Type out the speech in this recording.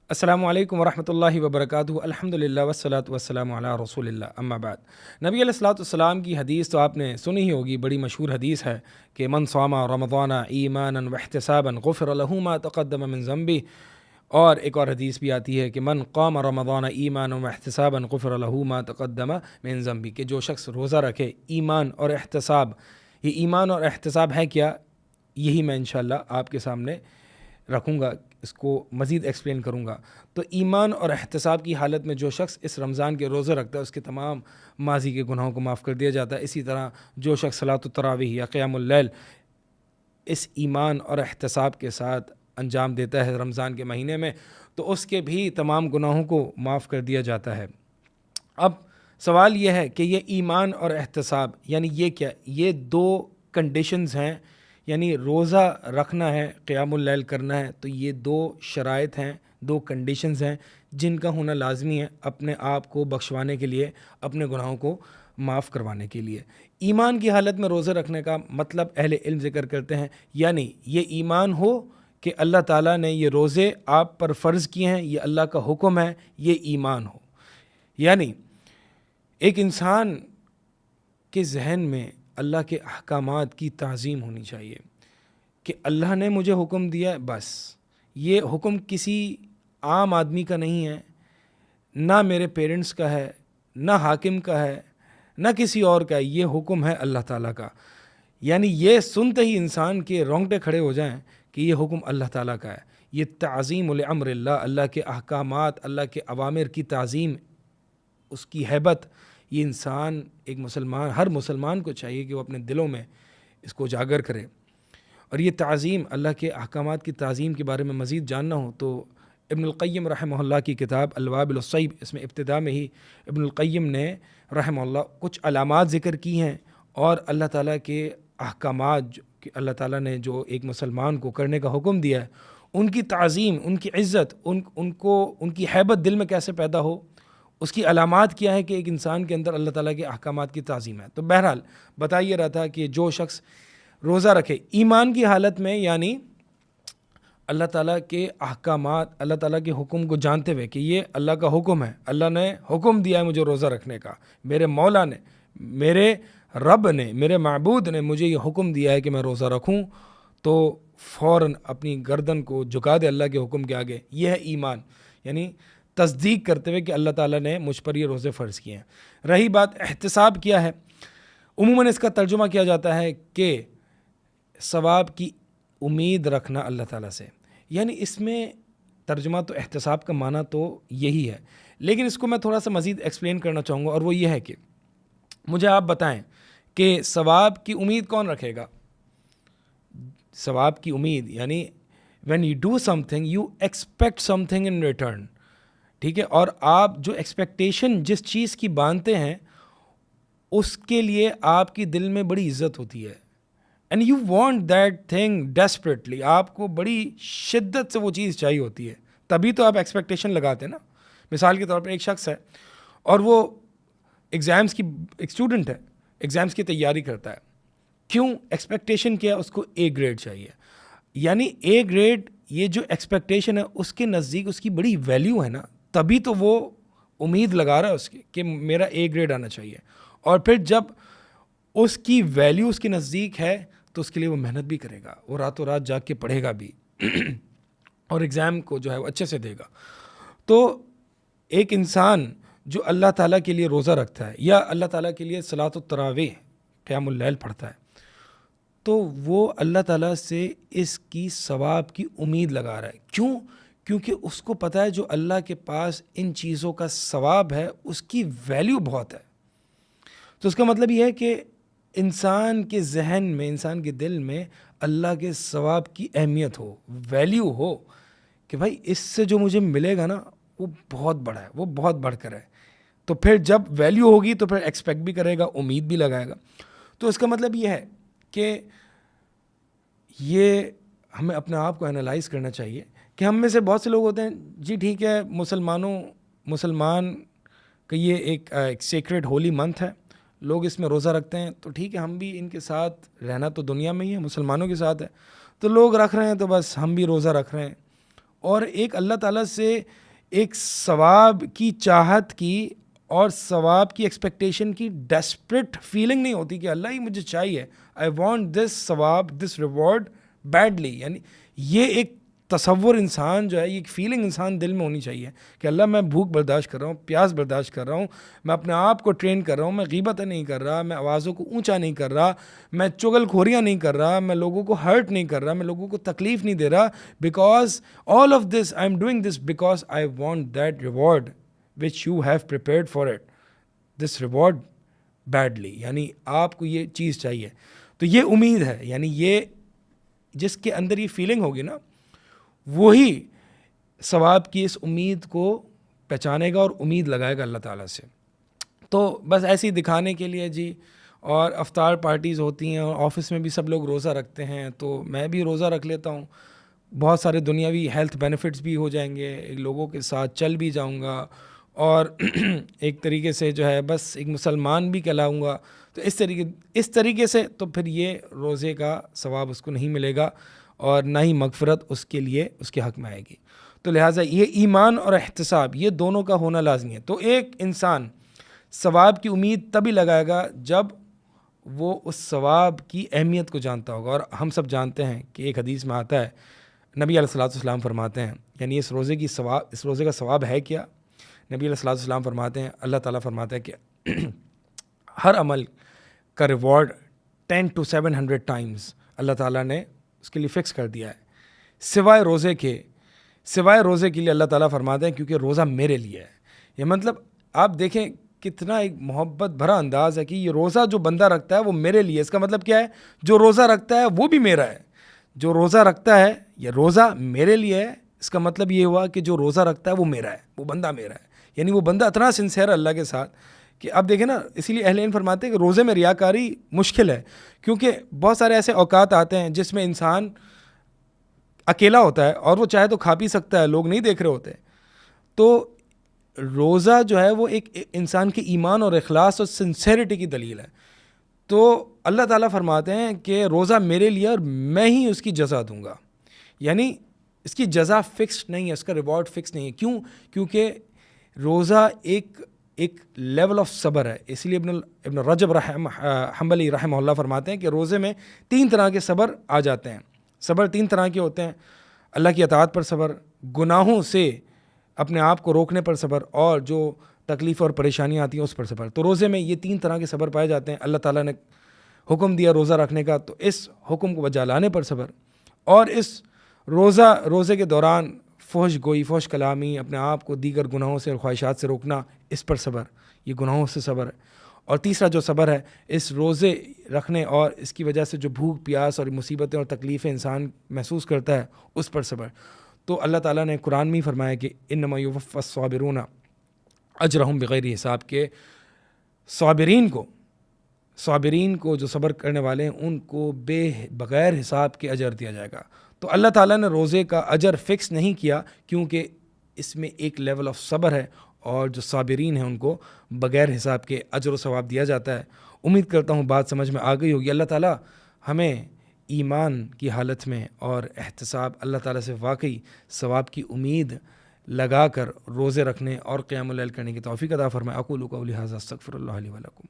السلام علیکم ورحمۃ اللہ وبرکاتہ۔ الحمدللہ والصلاۃ والسلام علی رسول اللہ، اما بعد۔ نبی علیہ الصلوۃ والسلام کی حدیث تو آپ نے سنی ہی ہوگی، بڑی مشہور حدیث ہے کہ من صام رمضان ایمانا واحتسابا غفر له ما تقدم من ذنبه، اور ایک اور حدیث بھی آتی ہے کہ من قام رمضان ایمانا واحتسابا غفر له ما تقدم من ذنبه، کہ جو شخص روزہ رکھے ایمان اور احتساب۔ یہ ایمان اور احتساب ہے کیا؟ یہی میں انشاءاللہ آپ کے سامنے رکھوں گا، اس کو مزید ایکسپلین کروں گا۔ تو ایمان اور احتساب کی حالت میں جو شخص اس رمضان کے روزے رکھتا ہے اس کے تمام ماضی کے گناہوں کو معاف کر دیا جاتا ہے۔ اسی طرح جو شخص صلاۃ التراویح یا قیام اللیل اس ایمان اور احتساب کے ساتھ انجام دیتا ہے رمضان کے مہینے میں، تو اس کے بھی تمام گناہوں کو معاف کر دیا جاتا ہے۔ اب سوال یہ ہے کہ یہ ایمان اور احتساب یعنی یہ کیا؟ یہ دو کنڈیشنز ہیں، یعنی روزہ رکھنا ہے، قیام اللیل کرنا ہے، تو یہ دو شرائط ہیں، دو کنڈیشنز ہیں جن کا ہونا لازمی ہے اپنے آپ کو بخشوانے کے لیے، اپنے گناہوں کو معاف کروانے کے لیے۔ ایمان کی حالت میں روزہ رکھنے کا مطلب اہل علم ذکر کرتے ہیں، یعنی یہ ایمان ہو کہ اللہ تعالیٰ نے یہ روزے آپ پر فرض کیے ہیں، یہ اللہ کا حکم ہے، یہ ایمان ہو۔ یعنی ایک انسان کے ذہن میں اللہ کے احکامات کی تعظیم ہونی چاہیے کہ اللہ نے مجھے حکم دیا ہے، بس یہ حکم کسی عام آدمی کا نہیں ہے، نہ میرے پیرنٹس کا ہے، نہ حاکم کا ہے، نہ کسی اور کا ہے، یہ حکم ہے اللہ تعالیٰ کا۔ یعنی یہ سنتے ہی انسان کے رونگٹے کھڑے ہو جائیں کہ یہ حکم اللہ تعالیٰ کا ہے۔ یہ تعظیم لامر اللہ، اللہ کے احکامات، اللہ کے اوامر کی تعظیم، اس کی ہیبت، یہ انسان ایک مسلمان، ہر مسلمان کو چاہیے کہ وہ اپنے دلوں میں اس کو اجاگر کرے۔ اور یہ تعظیم، اللہ کے احکامات کی تعظیم کے بارے میں مزید جاننا ہو تو ابن القیم رحمہ اللہ کی کتاب الوابل الصیب، اس میں ابتدا میں ہی ابن القیم نے رحمہ اللہ کچھ علامات ذکر کی ہیں، اور اللہ تعالیٰ کے احکامات کہ اللہ تعالیٰ نے جو ایک مسلمان کو کرنے کا حکم دیا ہے، ان کی تعظیم، ان کی عزت، ان کی ہیبت دل میں کیسے پیدا ہو، اس کی علامات کیا ہے کہ ایک انسان کے اندر اللہ تعالیٰ کے احکامات کی تعظیم ہے۔ تو بہرحال بتا یہ رہا تھا کہ جو شخص روزہ رکھے ایمان کی حالت میں، یعنی اللہ تعالیٰ کے احکامات، اللہ تعالیٰ کے حکم کو جانتے ہوئے کہ یہ اللہ کا حکم ہے، اللہ نے حکم دیا ہے مجھے روزہ رکھنے کا، میرے مولا نے، میرے رب نے، میرے معبود نے مجھے یہ حکم دیا ہے کہ میں روزہ رکھوں، تو فوراً اپنی گردن کو جھکا دے اللہ کے حکم کے آگے۔ یہ ہے ایمان، یعنی تصدیق کرتے ہوئے کہ اللہ تعالیٰ نے مجھ پر یہ روزے فرض کیے ہیں۔ رہی بات احتساب کیا ہے، عموماً اس کا ترجمہ کیا جاتا ہے کہ ثواب کی امید رکھنا اللہ تعالیٰ سے، یعنی اس میں ترجمہ تو احتساب کا معنی تو یہی ہے، لیکن اس کو میں تھوڑا سا مزید ایکسپلین کرنا چاہوں گا، اور وہ یہ ہے کہ مجھے آپ بتائیں کہ ثواب کی امید کون رکھے گا؟ ثواب کی امید یعنی when you do something you expect something in return، ٹھیک ہے؟ اور آپ جو ایکسپیکٹیشن جس چیز کی باندھتے ہیں اس کے لیے آپ کی دل میں بڑی عزت ہوتی ہے، and you want that thing desperately, آپ کو بڑی شدت سے وہ چیز چاہیے ہوتی ہے، تبھی تو آپ ایکسپیکٹیشن لگاتے ہیں نا۔ مثال کے طور پر ایک شخص ہے اور وہ ایگزامس کی ایک اسٹوڈنٹ ہے، ایگزامس کی تیاری کرتا ہے، کیوں؟ ایکسپیکٹیشن کیا ہے؟ اس کو اے گریڈ چاہیے، یعنی اے گریڈ، یہ جو ایکسپیکٹیشن ہے اس کے نزدیک اس کی بڑی ویلیو ہے نا، تبھی تو وہ امید لگا رہا ہے اس کی کہ میرا اے گریڈ آنا چاہیے، اور پھر جب اس کی ویلیو اس کے نزدیک ہے تو اس کے لیے وہ محنت بھی کرے گا، وہ راتوں رات جاگ کے پڑھے گا بھی اور ایگزام کو جو ہے وہ اچھے سے دے گا۔ تو ایک انسان جو اللہ تعالیٰ کے لیے روزہ رکھتا ہے یا اللہ تعالیٰ کے لیے صلاۃ التراویح قیام اللیل پڑھتا ہے، تو وہ اللہ تعالیٰ سے اس کی ثواب کی امید لگا رہا ہے۔ کیوں؟ کیونکہ اس کو پتہ ہے جو اللہ کے پاس ان چیزوں کا ثواب ہے اس کی ویلیو بہت ہے۔ تو اس کا مطلب یہ ہے کہ انسان کے ذہن میں، انسان کے دل میں اللہ کے ثواب کی اہمیت ہو، ویلیو ہو کہ بھائی اس سے جو مجھے ملے گا نا وہ بہت بڑا ہے، وہ بہت بڑھ کر ہے۔ تو پھر جب ویلیو ہوگی تو پھر ایکسپیکٹ بھی کرے گا، امید بھی لگائے گا۔ تو اس کا مطلب یہ ہے کہ یہ ہمیں اپنے آپ کو انالائز کرنا چاہیے کہ ہم میں سے بہت سے لوگ ہوتے ہیں، جی ٹھیک ہے مسلمان کا یہ ایک سیکریٹ ہولی منتھ ہے، لوگ اس میں روزہ رکھتے ہیں، تو ٹھیک ہے ہم بھی ان کے ساتھ رہنا تو دنیا میں ہی ہے، مسلمانوں کے ساتھ ہے، تو لوگ رکھ رہے ہیں تو بس ہم بھی روزہ رکھ رہے ہیں، اور ایک اللہ تعالیٰ سے ایک ثواب کی چاہت کی اور ثواب کی ایکسپیکٹیشن کی ڈیسپریٹ فیلنگ نہیں ہوتی کہ اللہ ہی مجھے چاہیے، آئی وانٹ دس ثواب، دس ریوارڈ بیڈلی. یعنی یہ ایک تصور انسان جو ہے، یہ ایک فیلنگ انسان دل میں ہونی چاہیے کہ اللہ میں بھوک برداشت کر رہا ہوں، پیاس برداشت کر رہا ہوں، میں اپنے آپ کو ٹرین کر رہا ہوں، میں غیبت نہیں کر رہا، میں آوازوں کو اونچا نہیں کر رہا، میں چغل کھوریاں نہیں کر رہا، میں لوگوں کو ہرٹ نہیں کر رہا، میں لوگوں کو تکلیف نہیں دے رہا. Because all of this I am doing this because I want that reward which you have prepared for it, this reward badly. یعنی آپ کو یہ چیز چاہیے. تو یہ امید ہے، یعنی یہ جس کے اندر یہ فیلنگ ہوگی نا، وہی ثواب کی اس امید کو پہچانے گا اور امید لگائے گا اللہ تعالیٰ سے. تو بس ایسے ہی دکھانے کے لیے جی، اور افطار پارٹیز ہوتی ہیں، اور آفس میں بھی سب لوگ روزہ رکھتے ہیں، تو میں بھی روزہ رکھ لیتا ہوں. بہت سارے دنیاوی ہیلتھ بینیفٹس بھی ہو جائیں گے، لوگوں کے ساتھ چل بھی جاؤں گا، اور ایک طریقے سے جو ہے بس ایک مسلمان بھی کہلاؤں گا. تو اس طریقے سے تو پھر یہ روزے کا ثواب اس کو نہیں ملے گا، اور نہ ہی مغفرت اس کے لیے اس کے حق میں آئے گی. تو لہٰذا یہ ایمان اور احتساب یہ دونوں کا ہونا لازمی ہے. تو ایک انسان ثواب کی امید تبھی لگائے گا جب وہ اس ثواب کی اہمیت کو جانتا ہوگا. اور ہم سب جانتے ہیں کہ ایک حدیث میں آتا ہے، نبی علیہ الصلوۃ والسلام فرماتے ہیں، یعنی اس روزے کا ثواب ہے کیا؟ نبی علیہ الصلوۃ والسلام فرماتے ہیں، اللہ تعالیٰ فرماتا ہے کہ ہر عمل کا ریوارڈ 10 to 700 ٹائمز اللہ تعالیٰ نے اس کے لیے فکس کر دیا ہے، سوائے روزے کے لیے اللہ تعالیٰ فرماتے ہیں کیونکہ روزہ میرے لیے ہے. یہ مطلب آپ دیکھیں کتنا ایک محبت بھرا انداز ہے کہ یہ روزہ جو بندہ رکھتا ہے وہ میرے لیے. اس کا مطلب کیا ہے؟ جو روزہ رکھتا ہے وہ بھی میرا ہے. جو روزہ رکھتا ہے، یہ روزہ میرے لیے ہے، اس کا مطلب یہ ہوا کہ جو روزہ رکھتا ہے وہ میرا ہے، وہ بندہ میرا ہے. یعنی وہ بندہ اتنا سنسیئر اللہ کے ساتھ کہ اب دیکھیں نا، اسی لیے اہل علم فرماتے ہیں کہ روزے میں ریاکاری مشکل ہے، کیونکہ بہت سارے ایسے اوقات آتے ہیں جس میں انسان اکیلا ہوتا ہے اور وہ چاہے تو کھا پی سکتا ہے، لوگ نہیں دیکھ رہے ہوتے. تو روزہ جو ہے وہ ایک انسان کے ایمان اور اخلاص اور سنسیریٹی کی دلیل ہے. تو اللہ تعالیٰ فرماتے ہیں کہ روزہ میرے لیے اور میں ہی اس کی جزا دوں گا. یعنی اس کی جزا فکس نہیں ہے، اس کا ریوارڈ فکس نہیں ہے. کیوں؟ کیونکہ روزہ ایک لیول آف صبر ہے. اس لیے ابن رجب حنبلی رحمہ اللہ فرماتے ہیں کہ روزے میں 3 طرح کے صبر آ جاتے ہیں. صبر 3 طرح کے ہوتے ہیں: اللہ کی اطاعت پر صبر، گناہوں سے اپنے آپ کو روکنے پر صبر، اور جو تکلیف اور پریشانیاں آتی ہیں اس پر صبر. تو روزے میں یہ 3 طرح کے صبر پائے جاتے ہیں. اللہ تعالیٰ نے حکم دیا روزہ رکھنے کا، تو اس حکم کو بجا لانے پر صبر، اور اس روزے کے دوران فحش گوئی، فحش کلامی، اپنے آپ کو دیگر گناہوں سے اور خواہشات سے روکنا، اس پر صبر. یہ گناہوں سے صبر ہے. اور تیسرا جو صبر ہے، اس روزے رکھنے اور اس کی وجہ سے جو بھوک پیاس اور مصیبتیں اور تکلیفیں انسان محسوس کرتا ہے، اس پر صبر. تو اللہ تعالیٰ نے قرآن میں ہی فرمایا کہ انما یوفی الصابرون اجرہم بغیر حساب، کے صابرین کو جو صبر کرنے والے ہیں ان کو بغیر حساب کے اجر دیا جائے گا. تو اللہ تعالیٰ نے روزے کا اجر فکس نہیں کیا، کیونکہ اس میں ایک لیول آف صبر ہے، اور جو صابرین ہیں ان کو بغیر حساب کے اجر و ثواب دیا جاتا ہے. امید کرتا ہوں بات سمجھ میں آ گئی ہوگی. اللہ تعالیٰ ہمیں ایمان کی حالت میں اور احتساب، اللہ تعالیٰ سے واقعی ثواب کی امید لگا کر روزے رکھنے اور قیام اللیل کرنے کی توفیق عطا فرمائے. اقول قولی ھذا استغفر اللہ لی ولکم.